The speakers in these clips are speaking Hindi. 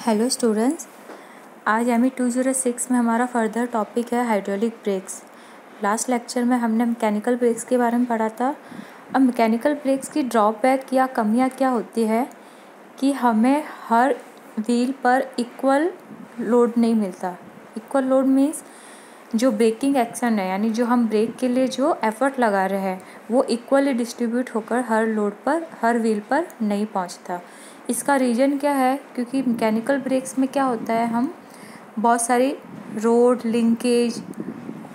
हेलो स्टूडेंट्स, आज एमई 206 में हमारा फर्दर टॉपिक है हाइड्रोलिक ब्रेक्स। लास्ट लेक्चर में हमने मैकेनिकल ब्रेक्स के बारे में पढ़ा था। अब मैकेनिकल ब्रेक्स की ड्रॉबैक या कमियां क्या होती है कि हमें हर व्हील पर इक्वल लोड नहीं मिलता। इक्वल लोड मीन्स जो ब्रेकिंग एक्शन है, यानी जो हम ब्रेक के लिए जो एफर्ट लगा रहे हैं वो इक्वली डिस्ट्रीब्यूट होकर हर लोड पर, हर व्हील पर नहीं पहुंचता। इसका रीज़न क्या है? क्योंकि मैकेनिकल ब्रेक्स में क्या होता है, हम बहुत सारी रोड, लिंकेज,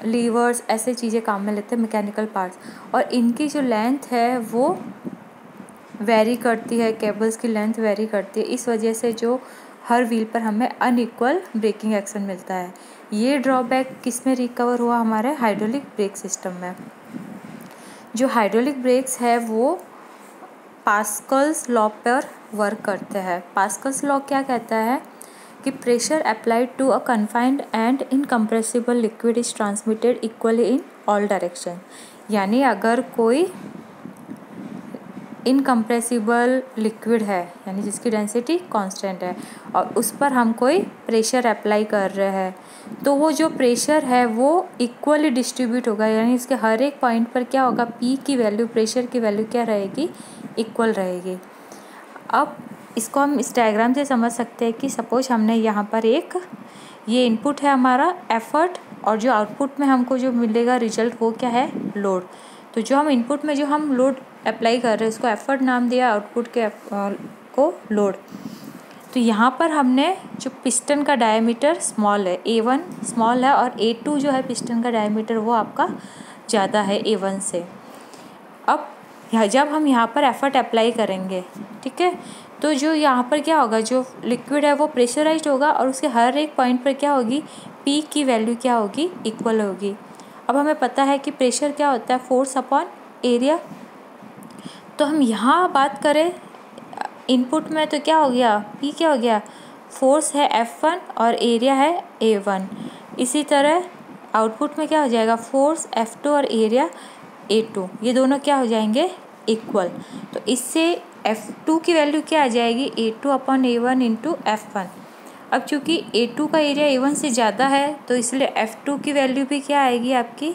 लीवर्स ऐसे चीज़ें काम में लेते हैं, मैकेनिकल पार्ट्स, और इनकी जो लेंथ है वो वेरी करती है, केबल्स की लेंथ वेरी करती है। इस वजह से जो हर व्हील पर हमें अनइक्वल ब्रेकिंग एक्शन मिलता है। ये ड्रॉबैक किस में रिकवर हुआ? हमारे हाइड्रोलिक ब्रेक सिस्टम में। जो हाइड्रोलिक ब्रेक्स है वो पास्कल्स लॉ पर वर्क करते हैं। पास्कल्स लॉ क्या कहता है कि pressure applied to a confined and incompressible liquid is transmitted equally in all direction. यानी अगर कोई इनकम्प्रेसिबल लिक्विड है, यानी जिसकी डेंसिटी कांस्टेंट है, और उस पर हम कोई प्रेशर अप्लाई कर रहे हैं, तो वो जो प्रेशर है वो इक्वली डिस्ट्रीब्यूट होगा। यानी इसके हर एक पॉइंट पर क्या होगा, पी की वैल्यू, प्रेशर की वैल्यू क्या रहेगी, इक्वल रहेगी। अब इसको हम इस डायग्राम से समझ सकते हैं कि सपोज हमने यहाँ पर ये इनपुट है हमारा एफर्ट, और जो आउटपुट में हमको जो मिलेगा रिजल्ट वो क्या है, लोड। तो जो हम इनपुट में जो हम लोड अप्लाई कर रहे हैं उसको एफर्ट नाम दिया, आउटपुट के को लोड। तो यहाँ पर हमने जो पिस्टन का डायमीटर स्मॉल है, A1 स्मॉल है, और A2 जो है पिस्टन का डायमीटर वो आपका ज़्यादा है A1 से। अब जब हम यहाँ पर एफर्ट अप्लाई करेंगे, ठीक है, तो जो यहाँ पर क्या होगा, जो लिक्विड है वो प्रेशराइज्ड होगा, और उसके हर एक पॉइंट पर क्या होगी, पी की वैल्यू क्या होगी, इक्वल होगी। अब हमें पता है कि प्रेशर क्या होता है, फोर्स अपॉन एरिया। तो हम यहाँ बात करें इनपुट में तो क्या हो गया, पी क्या हो गया, फोर्स है F1 और एरिया है A1। इसी तरह आउटपुट में क्या हो जाएगा, फोर्स F2 और एरिया A2, ये दोनों क्या हो जाएंगे, इक्वल। तो इससे F2 की वैल्यू क्या आ जाएगी, A2 upon A1 into F1। अब चूँकि A2 का एरिया A1 से ज़्यादा है तो इसलिए F2 की वैल्यू भी क्या आएगी आपकी,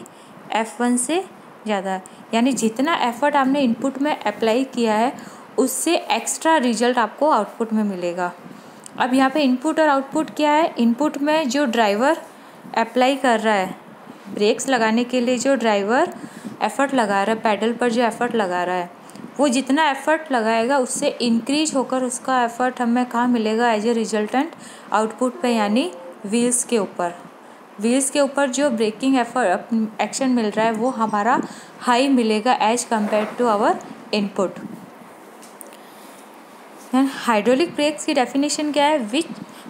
F1 से ज़्यादा। यानी जितना एफर्ट आपने इनपुट में अप्लाई किया है उससे एक्स्ट्रा रिजल्ट आपको आउटपुट में मिलेगा। अब यहाँ पे इनपुट और आउटपुट क्या है, इनपुट में जो ड्राइवर अप्लाई कर रहा है, ब्रेक्स लगाने के लिए जो ड्राइवर एफर्ट लगा रहा है, पैडल पर जो एफर्ट लगा रहा है, वो जितना एफर्ट लगाएगा उससे इंक्रीज होकर उसका एफर्ट हमें कहाँ मिलेगा, एज ए रिजल्टेंट आउटपुट पे, यानी व्हील्स के ऊपर। व्हील्स के ऊपर जो ब्रेकिंग एक्शन मिल रहा है वो हमारा हाई मिलेगा as compare to our input. Hydraulic brakes की डेफिनेशन क्या है,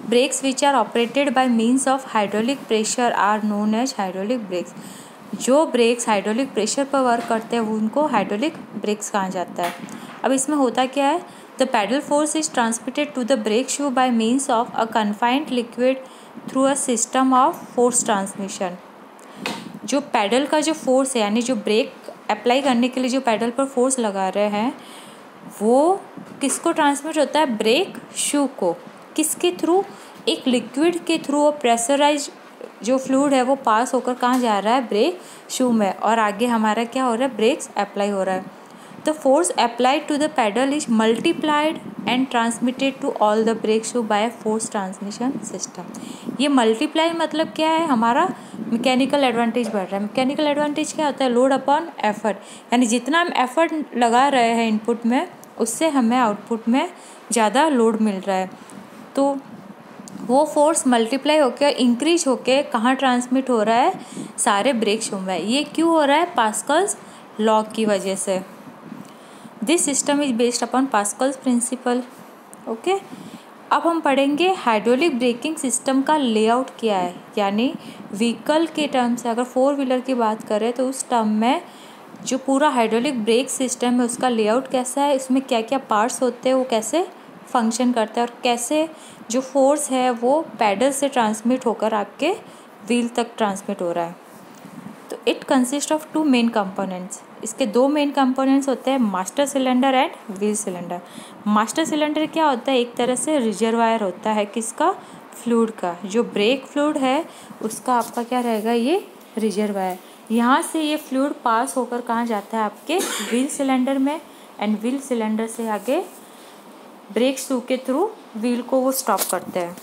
brakes which are operated by means of hydraulic pressure are known as hydraulic brakes. जो ब्रेक्स हाइड्रोलिक प्रेशर पर वर्क करते हैं उनको हाइड्रोलिक ब्रेक्स कहा जाता है। अब इसमें होता क्या है, the pedal force is transmitted to the brake shoe by means of a confined liquid through a system of force transmission. जो पैडल का जो फोर्स है, यानी जो ब्रेक अप्लाई करने के लिए जो पैडल पर फोर्स लगा रहे हैं वो किसको ट्रांसमिट होता है, ब्रेक शू को। किसके थ्रू, एक लिक्विड के थ्रू, और प्रेशराइज जो फ्लूइड है वो पास होकर कहाँ जा रहा है, ब्रेक शू में, और आगे हमारा क्या हो रहा है, ब्रेक्स अप्लाई हो रहा है। The force applied to the pedal is multiplied and transmitted to all the brake shoe by force transmission system. ये मल्टीप्लाई मतलब क्या है, हमारा मैकेनिकल एडवांटेज बढ़ रहा है। मैकेनिकल एडवांटेज क्या होता है, लोड अपॉन एफर्ट, यानी जितना हम एफर्ट लगा रहे हैं इनपुट में उससे हमें आउटपुट में ज़्यादा लोड मिल रहा है। तो वो फोर्स मल्टीप्लाई होकर इंक्रीज होकर कहाँ ट्रांसमिट हो रहा है, सारे ब्रेक शू में। ये क्यों हो रहा है, पास्कल्स लॉ की वजह से। This system is based upon Pascal's principle. Okay, अब हम पढ़ेंगे हाइड्रोलिक ब्रेकिंग सिस्टम का लेआउट क्या है, यानी व्हीकल के टर्म से, अगर 4 व्हीलर की बात करें तो उस टर्म में जो पूरा हाइड्रोलिक ब्रेक सिस्टम है उसका लेआउट कैसा है, इसमें क्या क्या पार्ट्स होते हैं, वो कैसे फंक्शन करता है, और कैसे जो फोर्स है वो पैडल से ट्रांसमिट होकर आपके व्हील तक ट्रांसमिट हो रहा है। तो it consist of two main components. इसके दो मेन कंपोनेंट्स होते हैं, master cylinder and wheel cylinder. Master cylinder क्या होता है, एक तरह से रिजर्वायर होता है किसका, फ्लूइड का। जो ब्रेक फ्लूइड है उसका आपका क्या रहेगा, ये रिजर्वायर। यहाँ से ये फ्लूइड पास होकर कहाँ जाता है, आपके व्हील सिलेंडर में, एंड व्हील सिलेंडर से आगे ब्रेक शू के थ्रू व्हील को वो स्टॉप करते हैं।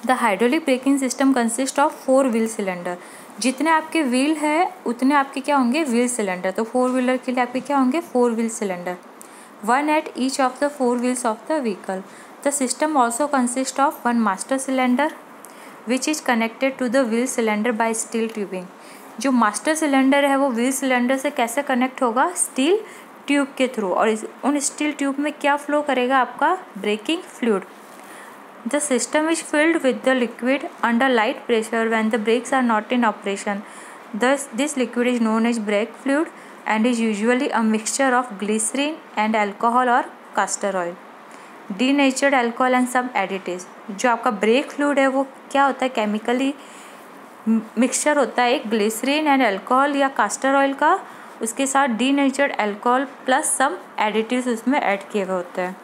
The hydraulic braking system consist of 4 wheel cylinder. जितने आपके व्हील है उतने आपके क्या होंगे, व्हील सिलेंडर। तो 4 व्हीलर के लिए आपके क्या होंगे, 4 wheel cylinder, 1 at each of the 4 wheels of the vehicle. The system also consists of 1 master cylinder which is connected to the wheel cylinder by steel tubing. जो मास्टर सिलेंडर है वो व्हील सिलेंडर से कैसे कनेक्ट होगा, स्टील ट्यूब के थ्रू। और उन स्टील ट्यूब में क्या फ्लो करेगा, आपका braking fluid. The system is filled with the liquid under light pressure when the brakes are not in operation. Thus, this liquid is known as brake fluid and is usually a mixture of glycerin and alcohol or castor oil, denatured alcohol and some additives. जो आपका ब्रेक फ्लूइड है वो क्या होता है, केमिकली मिक्सचर होता है एक ग्लिसरीन एंड अल्कोहल या कास्टर ऑयल का, उसके साथ डीनेचर्ड अल्कोहल प्लस सम एडिटिव्स उसमें ऐड किए हुए होते हैं।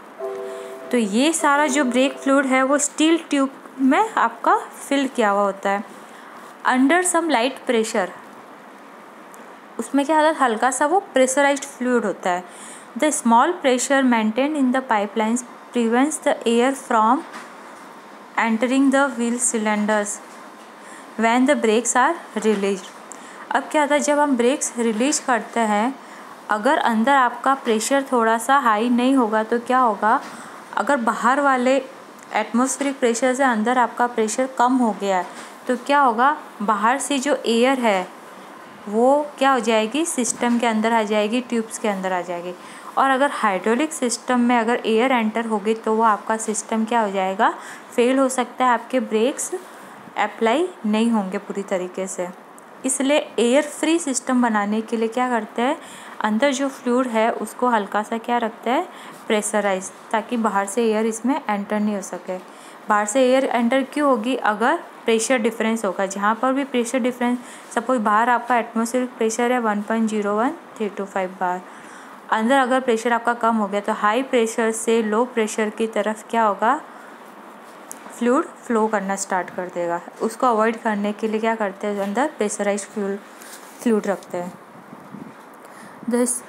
तो ये सारा जो ब्रेक फ्लूइड है वो स्टील ट्यूब में आपका फिल किया हुआ होता है अंडर सम लाइट प्रेशर। उसमें क्या होता है, हल्का सा वो प्रेशराइज्ड फ्लूइड होता है। The small pressure maintain in the pipelines prevents the air from entering the wheel cylinders when the brakes are released. अब क्या होता है, जब हम ब्रेक्स रिलीज करते हैं, अगर अंदर आपका प्रेशर थोड़ा सा हाई नहीं होगा तो क्या होगा, अगर बाहर वाले एटमॉस्फेरिक प्रेशर से अंदर आपका प्रेशर कम हो गया है तो क्या होगा, बाहर से जो एयर है वो क्या हो जाएगी, सिस्टम के अंदर आ जाएगी, ट्यूब्स के अंदर आ जाएगी। और अगर हाइड्रोलिक सिस्टम में अगर एयर एंटर होगी तो वो आपका सिस्टम क्या हो जाएगा, फेल हो सकता है, आपके ब्रेक्स अप्लाई नहीं होंगे पूरी तरीके से। इसलिए एयर फ्री सिस्टम बनाने के लिए क्या करते हैं, अंदर जो फ्लूइड है उसको हल्का सा क्या रखते हैं, प्रेशराइज, ताकि बाहर से एयर इसमें एंटर नहीं हो सके। बाहर से एयर एंटर क्यों होगी, अगर प्रेशर डिफरेंस होगा, जहाँ पर भी प्रेशर डिफरेंस, सपोज बाहर आपका एटमॉस्फेरिक प्रेशर है 1.01325 बार, अंदर अगर प्रेशर आपका कम हो गया तो हाई प्रेशर से लो प्रेशर की तरफ क्या होगा, फ्लूइड फ्लो करना स्टार्ट कर देगा। उसको अवॉइड करने के लिए क्या करते हैं, अंदर प्रेशराइज फ्लूइड रखते हैं। This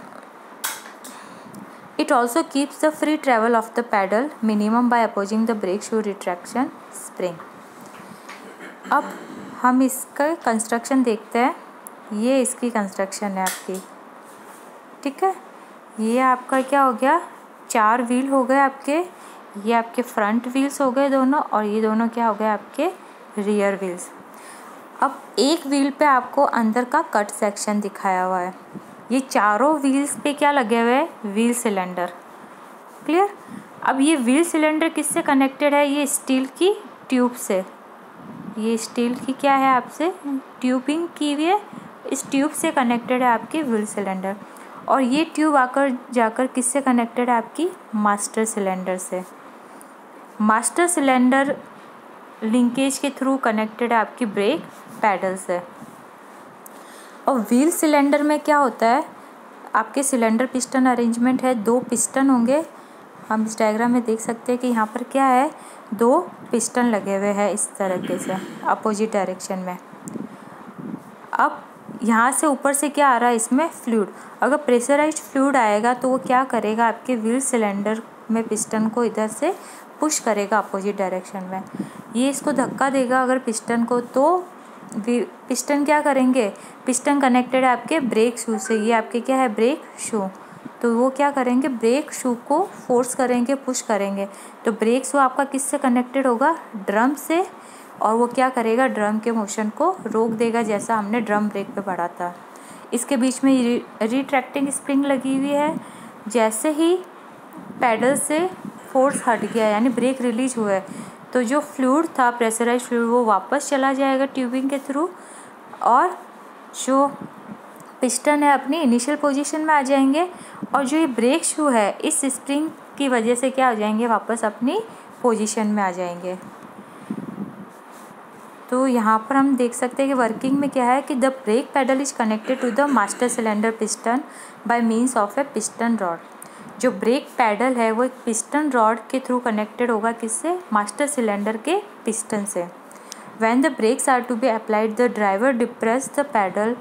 it also keeps the free travel of the pedal minimum by opposing the brake shoe retraction spring. अब हम इसका कंस्ट्रक्शन देखते हैं। ये इसकी कंस्ट्रक्शन है आपकी, ठीक है। ये आपका क्या हो गया, 4 व्हील हो गए आपके, ये आपके फ्रंट व्हील्स हो गए दोनों, और ये दोनों क्या हो गए आपके रियर व्हील्स। अब एक व्हील पे आपको अंदर का कट सेक्शन दिखाया हुआ है। ये चारों व्हील्स पे क्या लगे हुए हैं, व्हील सिलेंडर, क्लियर। अब ये व्हील सिलेंडर किससे कनेक्टेड है, ये स्टील की ट्यूब से, ये स्टील की क्या है आपसे ट्यूबिंग की हुई है, इस ट्यूब से कनेक्टेड है आपकी व्हील सिलेंडर। और ये ट्यूब आकर जाकर किससे कनेक्टेड है, आपकी मास्टर सिलेंडर से। मास्टर सिलेंडर लिंकेज के थ्रू कनेक्टेड है आपकी ब्रेक पैडल से। और व्हील सिलेंडर में क्या होता है, आपके सिलेंडर पिस्टन अरेंजमेंट है, 2 पिस्टन होंगे। हम इस डायग्राम में देख सकते हैं कि यहाँ पर क्या है, 2 पिस्टन लगे हुए हैं इस तरीके से अपोजिट डायरेक्शन में। अब यहाँ से ऊपर से क्या आ रहा है, इसमें फ्लूइड। अगर प्रेशराइज्ड फ्लूइड आएगा तो वो क्या करेगा, आपके व्हील सिलेंडर में पिस्टन को इधर से पुश करेगा अपोजिट डायरेक्शन में। ये इसको धक्का देगा अगर पिस्टन को, तो पिस्टन क्या करेंगे, पिस्टन कनेक्टेड है आपके ब्रेक शू से, ये आपके क्या है ब्रेक शू, तो वो क्या करेंगे, ब्रेक शू को फोर्स करेंगे, पुश करेंगे। तो ब्रेक शू आपका किससे कनेक्टेड होगा, ड्रम से, और वो क्या करेगा, ड्रम के मोशन को रोक देगा, जैसा हमने ड्रम ब्रेक पे पढ़ा था। इसके बीच में रिट्रैक्टिंग स्प्रिंग लगी हुई है। जैसे ही पैडल से फोर्स हट गया, यानी ब्रेक रिलीज हुआ है, तो जो फ्लूइड था प्रेशराइज फ्लूइड वो वापस चला जाएगा ट्यूबिंग के थ्रू, और जो पिस्टन है अपनी इनिशियल पोजीशन में आ जाएंगे, और जो ये ब्रेक शू है इस स्प्रिंग की वजह से क्या हो जाएंगे, वापस अपनी पोजीशन में आ जाएंगे। तो यहाँ पर हम देख सकते हैं कि वर्किंग में क्या है कि the brake pedal is connected to the master cylinder piston by means of a piston rod. जो ब्रेक पैडल है वो एक पिस्टन रॉड के थ्रू कनेक्टेड होगा, किससे? मास्टर सिलेंडर के पिस्टन से। When the brakes are to be applied the driver depress the pedal,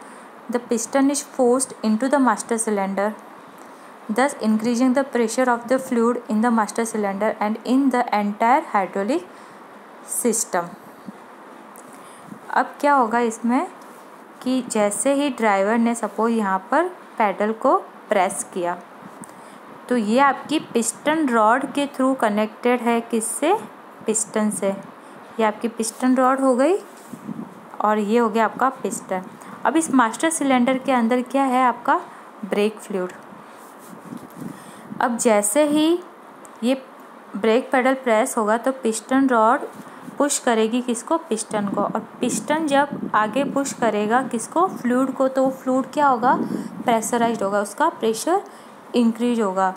the piston is forced into the master cylinder, thus increasing the pressure of the fluid in the master cylinder and in the entire hydraulic system। अब क्या होगा इसमें कि जैसे ही ड्राइवर ने सपोज यहाँ पर पैडल को प्रेस किया तो ये आपकी पिस्टन रॉड के थ्रू कनेक्टेड है, किससे? पिस्टन से। ये आपकी पिस्टन रॉड हो गई और ये हो गया आपका पिस्टन। अब इस मास्टर सिलेंडर के अंदर क्या है? आपका ब्रेक फ्लूइड। अब जैसे ही ये ब्रेक पेडल प्रेस होगा तो पिस्टन रॉड पुश करेगी किसको? पिस्टन को। और पिस्टन जब आगे पुश करेगा किसको? फ्लूइड को। तो फ्लूइड क्या होगा? प्रेशराइज्ड होगा, उसका प्रेशर इंक्रीज होगा।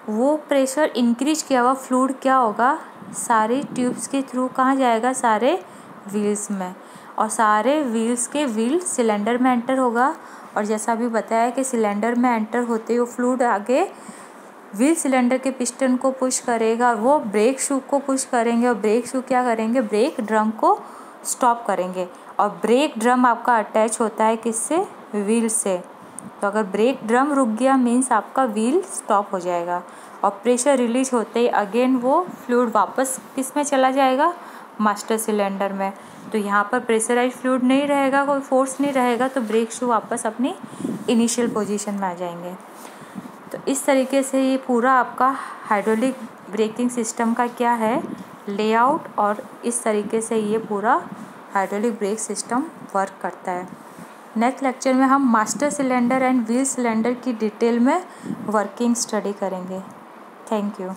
वो प्रेशर इंक्रीज किया हुआ फ्लूइड क्या होगा? सारे ट्यूब्स के थ्रू कहाँ जाएगा? सारे व्हील्स में, और सारे व्हील्स के व्हील सिलेंडर में एंटर होगा। और जैसा अभी बताया कि सिलेंडर में एंटर होते हुए फ्लूइड आगे व्हील सिलेंडर के पिस्टन को पुश करेगा, वो ब्रेक शू को पुश करेंगे, और ब्रेक शू क्या करेंगे? ब्रेक ड्रम को स्टॉप करेंगे। और ब्रेक ड्रम आपका अटैच होता है किससे? व्हील से। तो अगर ब्रेक ड्रम रुक गया मीन्स आपका व्हील स्टॉप हो जाएगा, और प्रेशर रिलीज होते ही अगेन वो फ्लूइड वापस किस में चला जाएगा? मास्टर सिलेंडर में। तो यहाँ पर प्रेशराइज फ्लूइड नहीं रहेगा, कोई फोर्स नहीं रहेगा, तो ब्रेक शू वापस अपनी इनिशियल पोजीशन में आ जाएंगे। तो इस तरीके से ये पूरा आपका हाइड्रोलिक ब्रेकिंग सिस्टम का क्या है? लेआउट, और इस तरीके से ये पूरा हाइड्रोलिक ब्रेक सिस्टम वर्क करता है। नेक्स्ट लेक्चर में हम master cylinder and wheel cylinder की डिटेल में वर्किंग स्टडी करेंगे। Thank you.